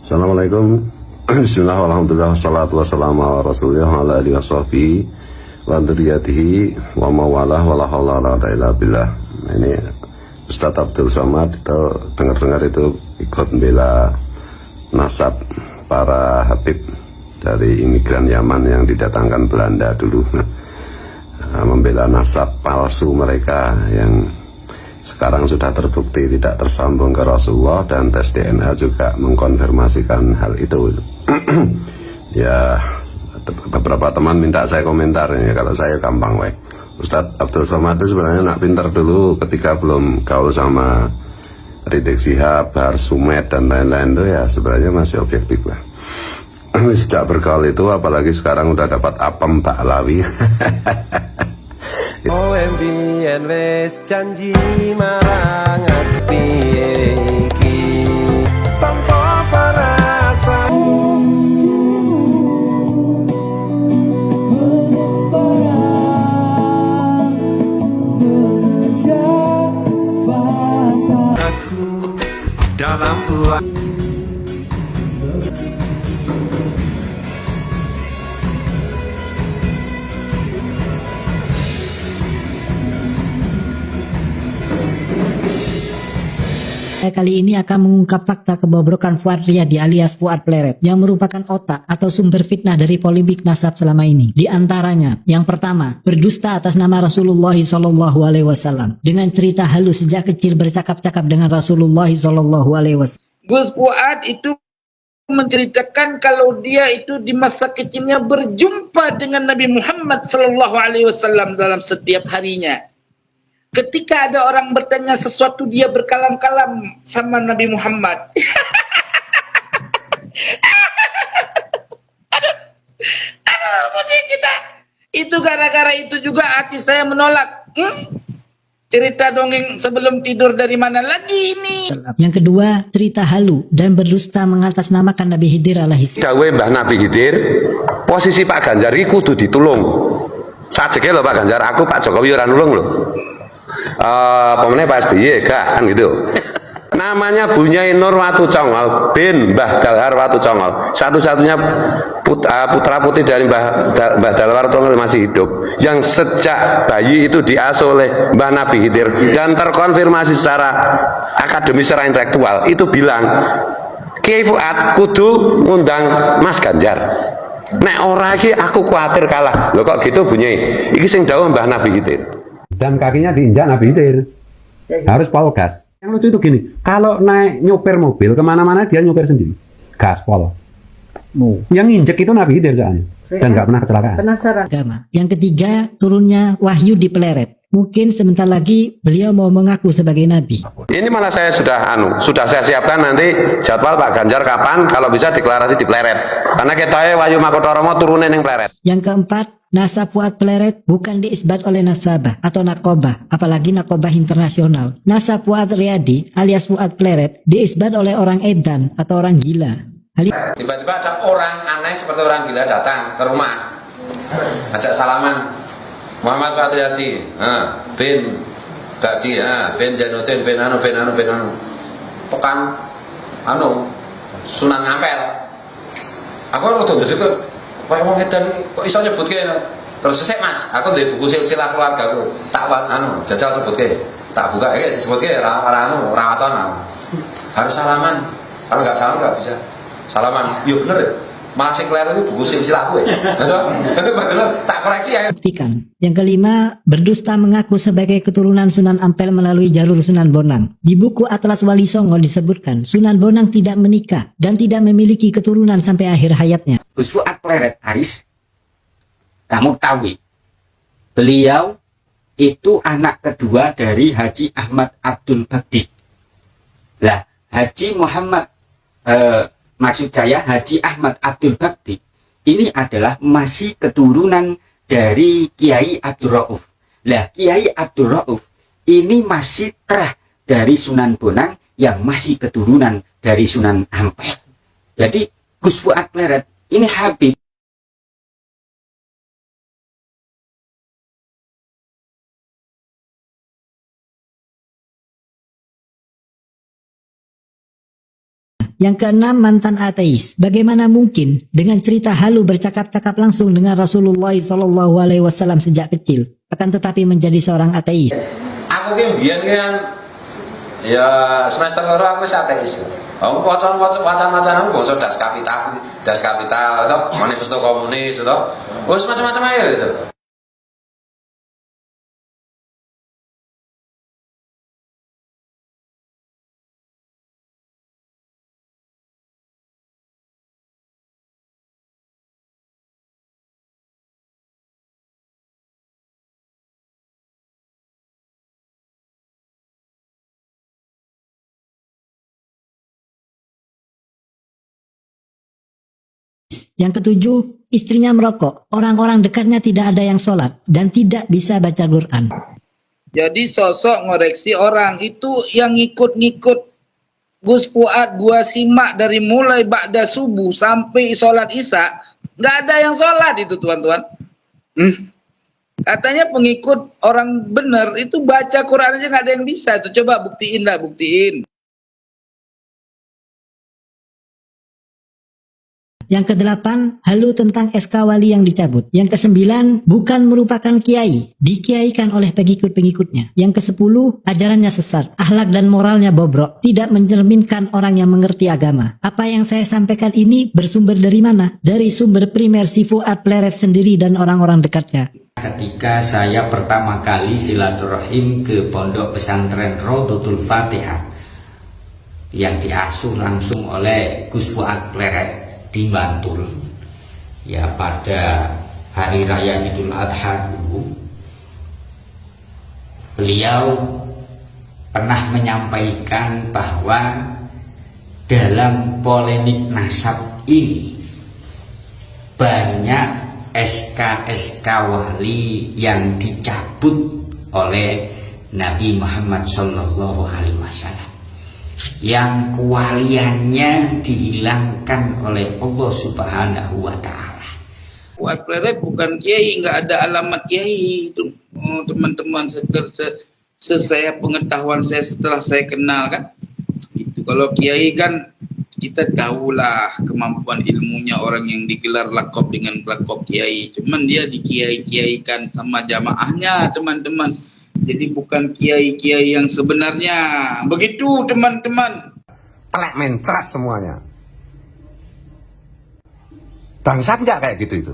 Assalamualaikum. Bismillah, alhamdulillah, wassalatu wassalamu ala rasulillah wa ala alihi washabihi wa dzurriyyatihi wa mawalah wa la haula wa la quwwata illa billah. Ini Ustadz Abdul Somad itu dengar-dengar itu ikut membela nasab para habib dari imigran Yaman yang didatangkan Belanda dulu. Membela nasab palsu mereka yang sekarang sudah terbukti tidak tersambung ke Rasulullah, dan tes DNA juga mengkonfirmasikan hal itu. Ya, beberapa teman minta saya komentar ya, kalau saya gampang weh. Ustadz Abdul Somad itu sebenarnya nak pinter dulu ketika belum gaul sama Rizik Syihab, Bahar Sumed dan lain-lain itu ya sebenarnya masih objektif lah. Sejak bergaul itu apalagi sekarang udah dapat apem baklawi. OMBN wes janji marang ati iki tanpa perasaan. Aku dalam bulan Kali ini akan mengungkap fakta kebobrokan Fuad Riyadi alias Fuad Pleret yang merupakan otak atau sumber fitnah dari polemik nasab selama ini. Di antaranya, yang pertama, berdusta atas nama Rasulullah SAW dengan cerita halus sejak kecil bercakap-cakap dengan Rasulullah SAW. Gus Fuad itu menceritakan kalau dia itu di masa kecilnya berjumpa dengan Nabi Muhammad SAW dalam setiap harinya. Ketika ada orang bertanya sesuatu, dia berkalam-kalam sama Nabi Muhammad. Aduh, pusing kita. Itu gara-gara itu juga hati saya menolak. Cerita dongeng sebelum tidur dari mana lagi ini? Yang kedua, cerita halu dan berdusta mengatasnamakan Nabi Khidir alaihissalam. Dawe Mbah Nabi Khidir, posisi Pak Ganjar iki kudu ditulung. Sajeke lho Pak Ganjar, aku Pak Jokowi ora nulung lho. Pemenang Pak SBY gak kan gitu. Namanya Bunyai Nur Watu Congol bin Mbah Dalhar Watu Congol, satu-satunya putra putri dari Mbah Dalhar Watu Congol masih hidup, yang sejak bayi itu diasuh oleh Mbah Nabi Khidir dan terkonfirmasi secara akademis, secara intelektual, itu bilang Kiai Fuad kudu ngundang Mas Ganjar. Nek ora iki aku kuatir kalah. Lho kok gitu Bunyai? Iki sing dawuh Mbah Nabi Khidir. Dan kakinya diinjak Nabi Khidir, harus pol gas. Yang lucu itu gini, kalau naik nyopir mobil kemana-mana dia nyopir sendiri, gaspol. Yang injek itu Nabi Khidir soalnya, dan nggak pernah kecelakaan. Penasaran. Yang ketiga, turunnya wahyu di Pleret. Mungkin sebentar lagi beliau mau mengaku sebagai nabi. Ini malah saya sudah saya siapkan nanti jadwal Pak Ganjar kapan, kalau bisa deklarasi di Pleret. Karena kita Wahyu Makotoromo turunin yang Pleret. Yang keempat, nasab Fuad Pleret bukan diisbat oleh nasabah atau nakobah, apalagi nakobah internasional. Nasab Fuad Riyadi alias Fuad Pleret diisbat oleh orang edan atau orang gila. Tiba-tiba ada orang aneh seperti orang gila datang ke rumah, ajak salaman. Muhammad Fuad Riyadi, bin Badi, bin Jainuddin, bin anu. Pekan, Sunan Ampel. Aku orang tuh jadi tuh, kayak mau ngedan, kok iso nyebut kayak terus selesai Mas, aku dari buku silsilah keluarga aku, tak jajal sebut kayak, tak buka kayak disebut kayak rawaton, harus salaman, kalau nggak salam nggak bisa salaman, yuk bener ya. Malah sing kleru itu buku silsilah gue. Tak koreksi ya. Buktikan. Yang kelima, berdusta mengaku sebagai keturunan Sunan Ampel melalui jalur Sunan Bonang. Di buku Atlas Wali Songo disebutkan Sunan Bonang tidak menikah dan tidak memiliki keturunan sampai akhir hayatnya. Gus Fuad Pleret Aris, kamu tahu, beliau itu anak kedua dari Haji Ahmad Abdul Bakti. Lah, Haji Muhammad maksud saya Haji Ahmad Abdul Bakti ini adalah masih keturunan dari Kiai Abdul Rauf. Lah Kiai Abdul Rauf ini masih terah dari Sunan Bonang yang masih keturunan dari Sunan Ampel. Jadi Gus Fuad Pleret ini Habib Yang keenam, mantan ateis. Bagaimana mungkin dengan cerita halu bercakap-cakap langsung dengan Rasulullah SAW sejak kecil, akan tetapi menjadi seorang ateis? Aku ki mbiyen kan ya semester loro aku wis ateis. Aku wacan-wacan aku basa das kapital atau manifesto komunis atau wis macam-macam aja gitu. Yang ketujuh, istrinya merokok. Orang-orang dekatnya tidak ada yang sholat dan tidak bisa baca Quran. Jadi sosok ngoreksi orang itu yang ngikut-ngikut Gus Fuad, gua simak dari mulai ba'da subuh sampai sholat isya, nggak ada yang sholat itu tuan-tuan. Katanya pengikut orang bener itu baca Quran aja nggak ada yang bisa. Itu coba buktiin lah, buktiin. Yang kedelapan, halu tentang SK wali yang dicabut. Yang kesembilan, bukan merupakan kiai, dikiaikan oleh pengikut-pengikutnya. Yang kesepuluh, ajarannya sesat, akhlak dan moralnya bobrok, tidak mencerminkan orang yang mengerti agama. Apa yang saya sampaikan ini bersumber dari mana? Dari sumber primer si Fuad Pleret sendiri dan orang-orang dekatnya. Ketika saya pertama kali silaturahim ke pondok pesantren Rodotul Fatihah yang diasuh langsung oleh Gus Fuad Pleret di Bantul, ya pada hari raya Idul Adha dulu, beliau pernah menyampaikan bahwa dalam polemik nasab ini banyak SK-SK wali yang dicabut oleh Nabi Muhammad SAW, yang kewaliannya dihilangkan oleh Allah Subhanahu wa Ta'ala. Fuad Pleret bukan kiai, nggak ada alamat kiai itu, teman-teman. Saya pengetahuan saya setelah saya kenal kan, itu kalau kiai kan kita tahulah kemampuan ilmunya orang yang digelar lakop dengan lakop kiai. Cuman dia dikiai-kiaikan sama jamaahnya teman-teman. Jadi bukan kiai-kiai yang sebenarnya. Begitu teman-teman. Telek mencret semuanya. Bangsat nggak kayak gitu itu?